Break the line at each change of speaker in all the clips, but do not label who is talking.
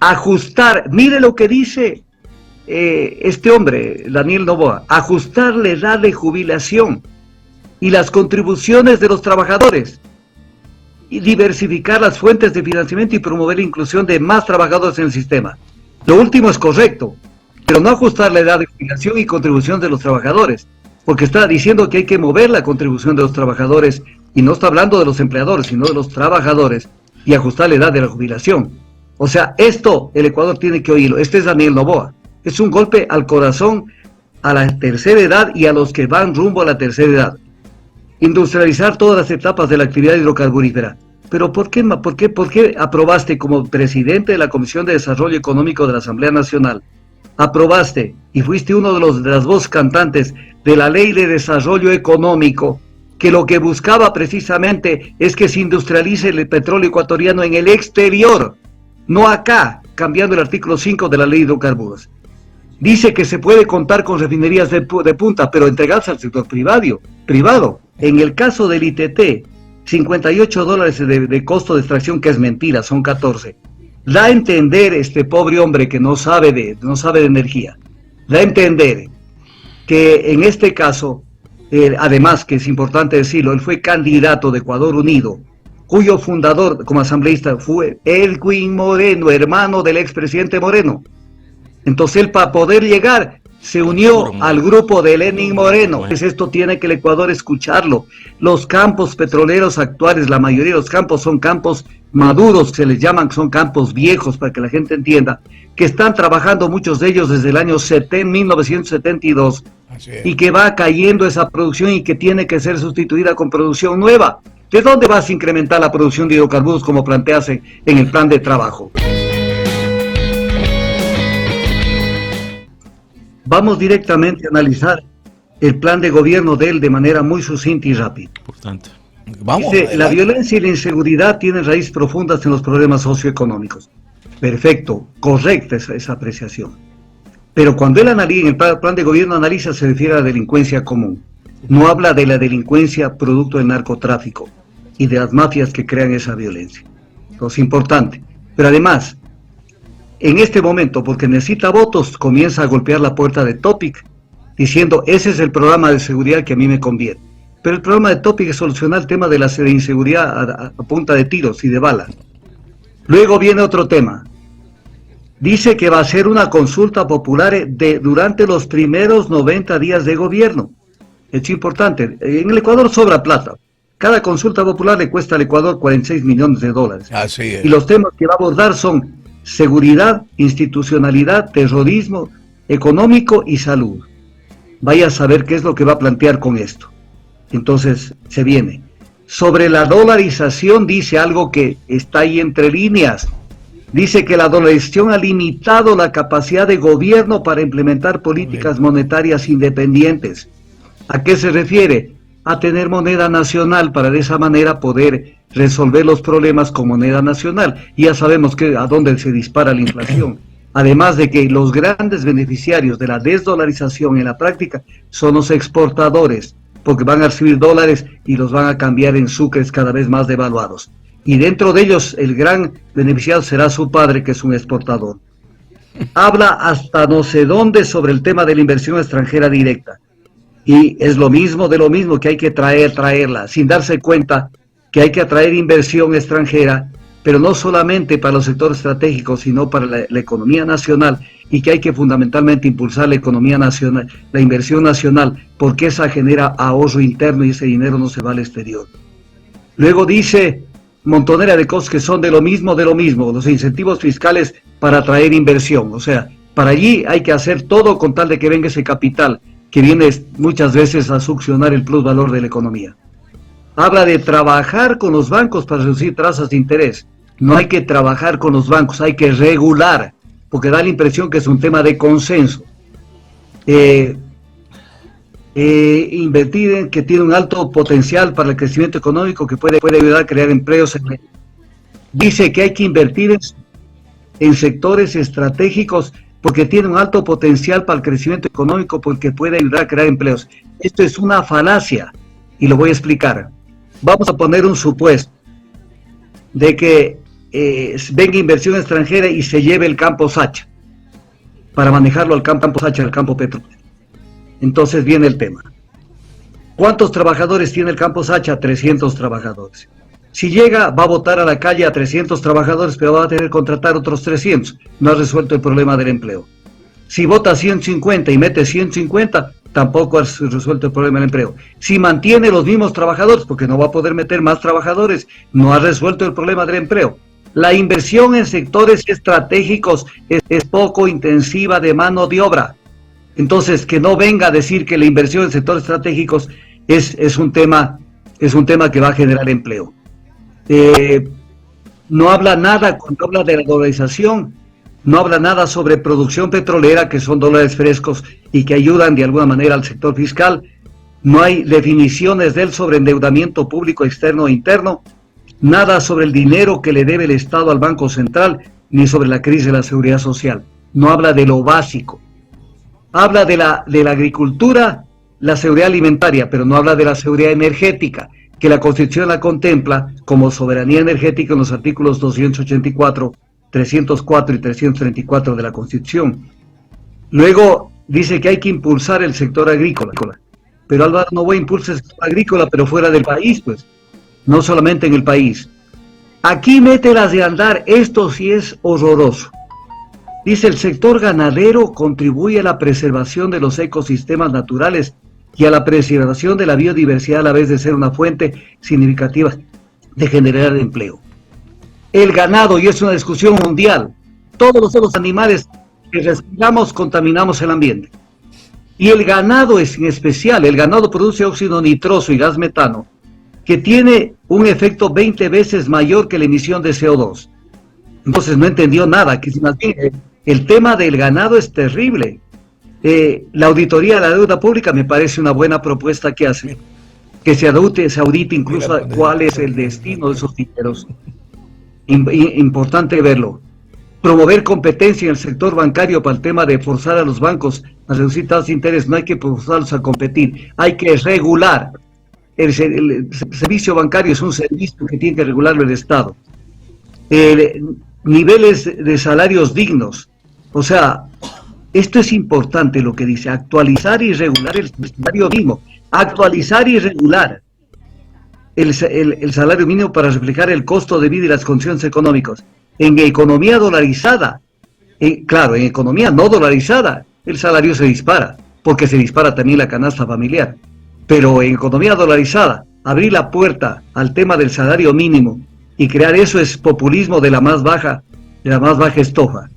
ajustar, mire lo que dice este hombre, Daniel Noboa, ajustar la edad de jubilación y las contribuciones de los trabajadores, y diversificar las fuentes de financiamiento y promover la inclusión de más trabajadores en el sistema. Lo último es correcto, pero no ajustar la edad de jubilación y contribución de los trabajadores, porque está diciendo que hay que mover la contribución de los trabajadores, y no está hablando de los empleadores, sino de los trabajadores, y ajustar la edad de la jubilación. O sea, esto el Ecuador tiene que oírlo. Este es Daniel Noboa. Es un golpe al corazón a la tercera edad y a los que van rumbo a la tercera edad. Industrializar todas las etapas de la actividad hidrocarburífera. Pero ¿por qué aprobaste como presidente de la Comisión de Desarrollo Económico de la Asamblea Nacional? Aprobaste y fuiste uno de las voces cantantes de la Ley de Desarrollo Económico, que lo que buscaba precisamente es que se industrialice el petróleo ecuatoriano en el exterior, no acá, cambiando el artículo 5 de la Ley de Hidrocarburos. Dice que se puede contar con refinerías de punta, pero entregarse al sector privado. En el caso del ITT, $58 de costo de extracción, que es mentira, son 14. Da a entender este pobre hombre que no sabe de energía, da a entender que en este caso, además que es importante decirlo, él fue candidato de Ecuador Unido, cuyo fundador como asambleísta fue Edwin Moreno, hermano del expresidente Moreno. Entonces él, para poder llegar, se unió al grupo de Lenín Moreno. Pues esto tiene que el Ecuador escucharlo. Los campos petroleros actuales, la mayoría de los campos son campos maduros, se les llaman, son campos viejos, para que la gente entienda, que están trabajando muchos de ellos desde el año 1972, y que va cayendo esa producción y que tiene que ser sustituida con producción nueva. ¿De dónde vas a incrementar la producción de hidrocarburos como plantease en el plan de trabajo? Vamos directamente a analizar el plan de gobierno de él de manera muy sucinta y rápida.
Importante.
Dice, la violencia y la inseguridad tienen raíces profundas en los problemas socioeconómicos. Perfecto, correcta esa apreciación. Pero cuando él analiza, en el plan de gobierno analiza, se refiere a la delincuencia común. No habla de la delincuencia producto del narcotráfico y de las mafias que crean esa violencia. Entonces, importante. Pero además, en este momento, porque necesita votos, comienza a golpear la puerta de Topic, diciendo, ese es el programa de seguridad que a mí me conviene. Pero el programa de Topic es solucionar el tema de la inseguridad a punta de tiros y de balas. Luego viene otro tema. Dice que va a hacer una consulta popular durante los primeros 90 días de gobierno. Es importante. En el Ecuador sobra plata. Cada consulta popular le cuesta al Ecuador $46 millones.
Así es.
Y los temas que va a abordar son seguridad, institucionalidad, terrorismo, económico y salud. Vaya a saber qué es lo que va a plantear con esto. Entonces, se viene. Sobre la dolarización dice algo que está ahí entre líneas. Dice que la dolarización ha limitado la capacidad de gobierno para implementar políticas monetarias independientes. ¿A qué se refiere? A tener moneda nacional para de esa manera poder resolver los problemas con moneda nacional. Y ya sabemos a dónde se dispara la inflación. Además de que los grandes beneficiarios de la desdolarización en la práctica son los exportadores, porque van a recibir dólares y los van a cambiar en sucres cada vez más devaluados. Y dentro de ellos el gran beneficiado será su padre, que es un exportador. Habla hasta no sé dónde sobre el tema de la inversión extranjera directa. Y es lo mismo de lo mismo, que hay que traerla, sin darse cuenta que hay que atraer inversión extranjera, pero no solamente para los sectores estratégicos, sino para la economía nacional, y que hay que fundamentalmente impulsar la economía nacional, la inversión nacional, porque esa genera ahorro interno y ese dinero no se va al exterior. Luego dice montonera de cosas que son de lo mismo, los incentivos fiscales para atraer inversión. O sea, para allí hay que hacer todo con tal de que venga ese capital, que viene muchas veces a succionar el plusvalor de la economía. Habla de trabajar con los bancos para reducir tasas de interés. No hay que trabajar con los bancos, hay que regular, porque da la impresión que es un tema de consenso. Invertir en que tiene un alto potencial para el crecimiento económico, que puede ayudar a crear empleos. Dice que hay que invertir en sectores estratégicos porque tiene un alto potencial para el crecimiento económico, porque puede ayudar a crear empleos. Esto es una falacia y lo voy a explicar. Vamos a poner un supuesto de que venga inversión extranjera y se lleve el campo Sacha, para manejarlo al campo Sacha, al campo petrolero. Entonces viene el tema. ¿Cuántos trabajadores tiene el campo Sacha? 300 trabajadores. Si llega, va a botar a la calle a 300 trabajadores, pero va a tener que contratar otros 300. No ha resuelto el problema del empleo. Si vota 150 y mete 150, tampoco ha resuelto el problema del empleo. Si mantiene los mismos trabajadores, porque no va a poder meter más trabajadores, no ha resuelto el problema del empleo. La inversión en sectores estratégicos es poco intensiva de mano de obra. Entonces, que no venga a decir que la inversión en sectores estratégicos es un tema que va a generar empleo. No habla nada cuando habla de la dolarización, no habla nada sobre producción petrolera, que son dólares frescos y que ayudan de alguna manera al sector fiscal. No hay definiciones de él sobre endeudamiento público externo e interno, nada sobre el dinero que le debe el Estado al Banco Central, ni sobre la crisis de la seguridad social. No habla de lo básico. Habla de la agricultura, la seguridad alimentaria, pero no habla de la seguridad energética, que la Constitución la contempla como soberanía energética en los artículos 284, 304 y 334 de la Constitución. Luego dice que hay que impulsar el sector agrícola, pero Álvaro Noboa impulsa el sector agrícola, pero fuera del país, pues, no solamente en el país. Aquí mete las de andar, esto sí es horroroso. Dice, el sector ganadero contribuye a la preservación de los ecosistemas naturales y a la preservación de la biodiversidad, a la vez de ser una fuente significativa de generar empleo. El ganado, y es una discusión mundial, todos los animales que respiramos contaminamos el ambiente. Y el ganado es en especial, el ganado produce óxido nitroso y gas metano, que tiene un efecto 20 veces mayor que la emisión de CO2. Entonces no entendió nada, que más bien el tema del ganado es terrible. La auditoría de la deuda pública me parece una buena propuesta que hace, que se audite incluso cuál es el destino de esos dineros. Importante verlo. Promover competencia en el sector bancario para el tema de forzar a los bancos a reducir tasas de interés. No hay que forzarlos a competir, hay que regular. El servicio bancario es un servicio que tiene que regularlo el Estado. Niveles de salarios dignos. O sea, esto es importante lo que dice, actualizar y regular el salario mínimo. Actualizar y regular el salario mínimo para reflejar el costo de vida y las condiciones económicas. En economía dolarizada, claro, en economía no dolarizada, el salario se dispara, porque se dispara también la canasta familiar. Pero en economía dolarizada, abrir la puerta al tema del salario mínimo y crear eso es populismo de la más baja estofa.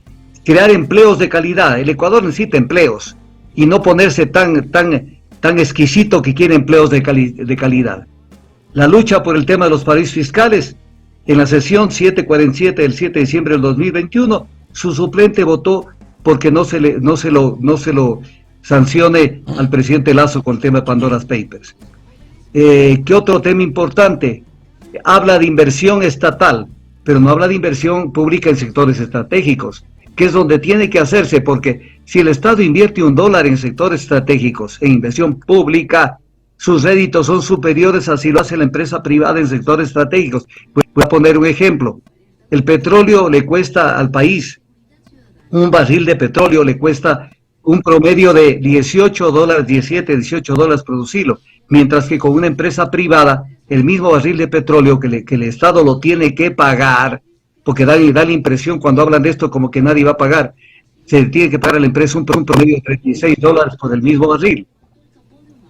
Crear empleos de calidad. El Ecuador necesita empleos y no ponerse tan exquisito que quiere empleos de calidad. La lucha por el tema de los paraísos fiscales. En la sesión 747 del 7 de diciembre del 2021, su suplente votó porque no se lo sancione al presidente Lazo con el tema de Pandora's Papers. ¿Qué otro tema importante? Habla de inversión estatal, pero no habla de inversión pública en sectores estratégicos, que es donde tiene que hacerse, porque si el Estado invierte $1 en sectores estratégicos, en inversión pública, sus réditos son superiores a si lo hace la empresa privada en sectores estratégicos. Voy a poner un ejemplo. El petróleo le cuesta al país, un barril de petróleo le cuesta un promedio de $18, 17, $18 producirlo, mientras que con una empresa privada, el mismo barril de petróleo que el Estado lo tiene que pagar, porque da la impresión cuando hablan de esto como que nadie va a pagar, se tiene que pagar a la empresa un promedio de $36 por el mismo barril.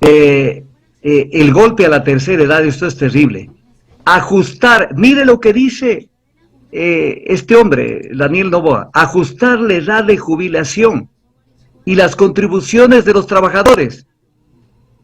El golpe a la tercera edad, esto es terrible. Ajustar, mire lo que dice este hombre, Daniel Noboa, ajustar la edad de jubilación y las contribuciones de los trabajadores,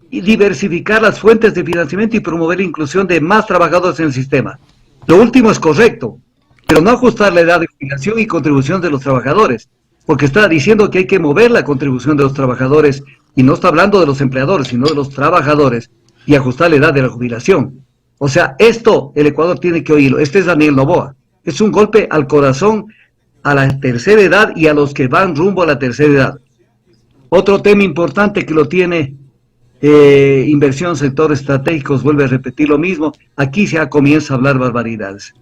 y diversificar las fuentes de financiamiento y promover la inclusión de más trabajadores en el sistema. Lo último es correcto, pero no ajustar la edad de jubilación y contribución de los trabajadores, porque está diciendo que hay que mover la contribución de los trabajadores, y no está hablando de los empleadores, sino de los trabajadores, y ajustar la edad de la jubilación. O sea, esto el Ecuador tiene que oírlo. Este es Daniel Noboa. Es un golpe al corazón a la tercera edad y a los que van rumbo a la tercera edad. Otro tema importante que lo tiene inversión en sectores estratégicos, vuelve a repetir lo mismo. Aquí ya comienza a hablar barbaridades.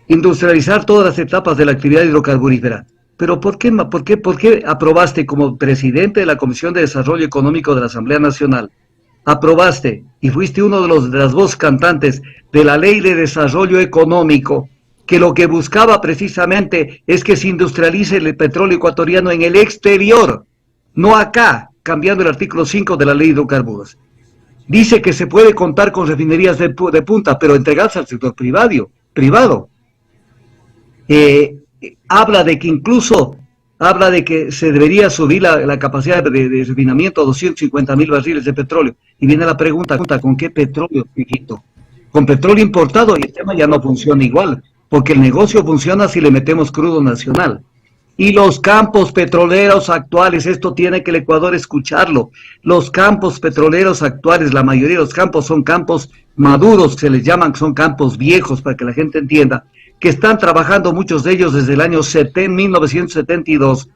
industrializar todas las etapas de la actividad hidrocarburífera. Pero ¿por qué aprobaste como presidente de la Comisión de Desarrollo Económico de la Asamblea Nacional? Aprobaste y fuiste uno de las voces cantantes de la Ley de Desarrollo Económico, que lo que buscaba precisamente es que se industrialice el petróleo ecuatoriano en el exterior, no acá, cambiando el artículo 5 de la Ley de Hidrocarburos. Dice que se puede contar con refinerías de punta, pero entregarse al sector privado. Habla de que incluso se debería subir la capacidad de refinamiento a 250.000 barriles de petróleo. Y viene la pregunta, ¿con qué petróleo, hijito? Con petróleo importado, y el tema ya no funciona igual, porque el negocio funciona si le metemos crudo nacional. Y los campos petroleros actuales, esto tiene que el Ecuador escucharlo, los campos petroleros actuales, la mayoría de los campos son campos maduros, se les llaman, son campos viejos, para que la gente entienda, que están trabajando muchos de ellos desde el año 1972,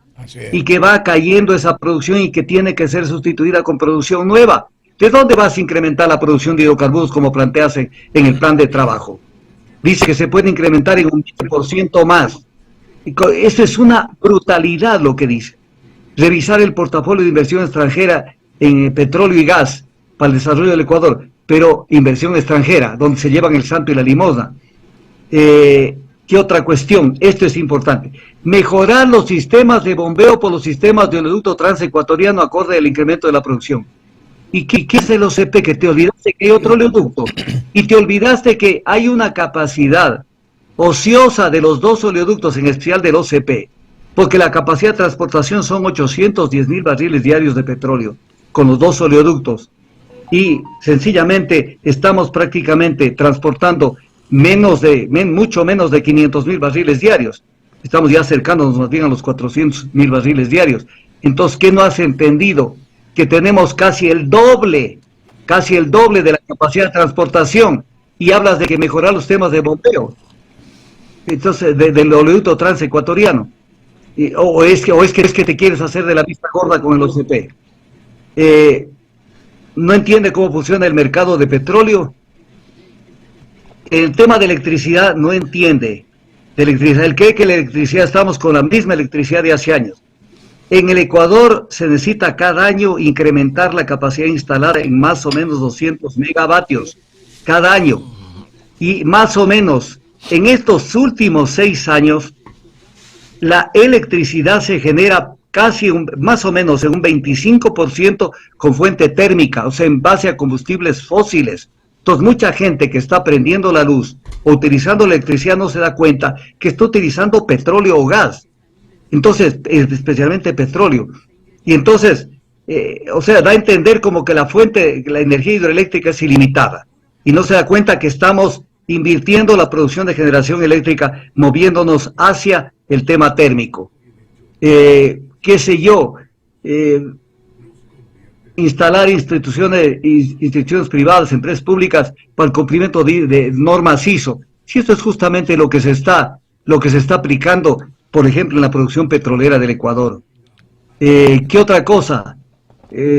y que va cayendo esa producción y que tiene que ser sustituida con producción nueva. ¿De dónde vas a incrementar la producción de hidrocarburos como planteas en el plan de trabajo? Dice que se puede incrementar en un 10% más. Eso es una brutalidad lo que dice. Revisar el portafolio de inversión extranjera en petróleo y gas para el desarrollo del Ecuador, pero inversión extranjera, donde se llevan el santo y la limosna. ¿Qué otra cuestión? Esto es importante. Mejorar los sistemas de bombeo por los sistemas de oleoducto transecuatoriano acorde al incremento de la producción. ¿Y qué es el OCP? Que te olvidaste que hay otro oleoducto y te olvidaste que hay una capacidad ociosa de los dos oleoductos, en especial del OCP, porque la capacidad de transportación son 810.000 barriles diarios de petróleo con los dos oleoductos, y sencillamente estamos prácticamente transportando mucho menos de 500.000 barriles diarios. Estamos ya acercándonos más bien a los 400.000 barriles diarios. Entonces, ¿qué no has entendido? Que tenemos casi el doble de la capacidad de transportación, y hablas de que mejorar los temas de bombeo. Entonces, del oleoducto transecuatoriano. O es que te quieres hacer de la vista gorda con el OCP. No entiende cómo funciona el mercado de petróleo. El tema de electricidad no entiende. Él cree que la electricidad, estamos con la misma electricidad de hace años. En el Ecuador se necesita cada año incrementar la capacidad instalada en más o menos 200 megavatios cada año. Y más o menos, en estos últimos 6 años, la electricidad se genera más o menos en un 25% con fuente térmica, o sea, en base a combustibles fósiles. Entonces, mucha gente que está prendiendo la luz o utilizando la electricidad no se da cuenta que está utilizando petróleo o gas. Entonces, especialmente petróleo. Y entonces, da a entender como que la energía hidroeléctrica es ilimitada. Y no se da cuenta que estamos invirtiendo la producción de generación eléctrica, moviéndonos hacia el tema térmico. Qué sé yo, instalar instituciones privadas, empresas públicas, para el cumplimiento de normas ISO. Si esto es justamente lo que se está aplicando, por ejemplo, en la producción petrolera del Ecuador. ¿Qué otra cosa?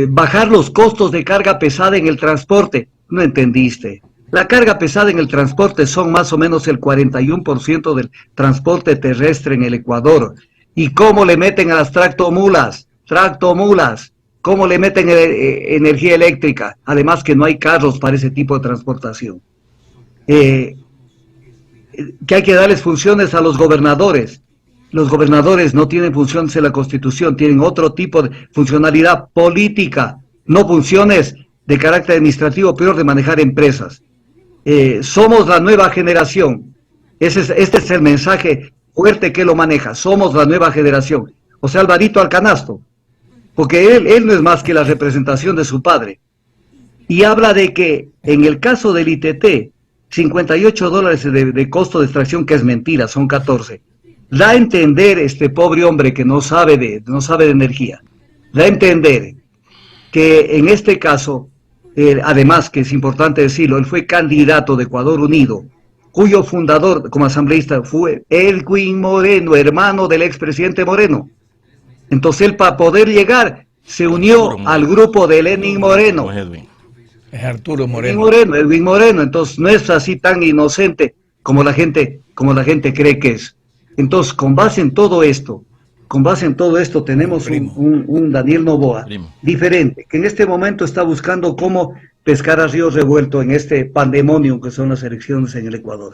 Bajar los costos de carga pesada en el transporte. No entendiste. La carga pesada en el transporte son más o menos el 41% del transporte terrestre en el Ecuador. ¿Y cómo le meten a las tractomulas? ¿Cómo le meten energía eléctrica? Además que no hay carros para ese tipo de transportación. Que hay que darles funciones a los gobernadores. Los gobernadores no tienen funciones en la Constitución, tienen otro tipo de funcionalidad política, no funciones de carácter administrativo, peor de manejar empresas. Somos la nueva generación. Este es el mensaje fuerte que lo maneja. Somos la nueva generación. O sea, Alvarito al canasto. Porque él no es más que la representación de su padre. Y habla de que en el caso del ITT, $58 de costo de extracción, que es mentira, son 14. Da a entender este pobre hombre que no sabe de energía. Da a entender que en este caso, además que es importante decirlo, él fue candidato de Ecuador Unido, cuyo fundador como asambleísta fue Edwin Moreno, hermano del expresidente Moreno. Entonces él, para poder llegar, se unió al grupo de Lenín Moreno.
Es Arturo Moreno.
Edwin Moreno. Entonces no es así tan inocente como la gente cree que es. Entonces, con base en todo esto, tenemos un Daniel Noboa diferente, que en este momento está buscando cómo pescar a río revuelto en este pandemonium que son las elecciones en el Ecuador.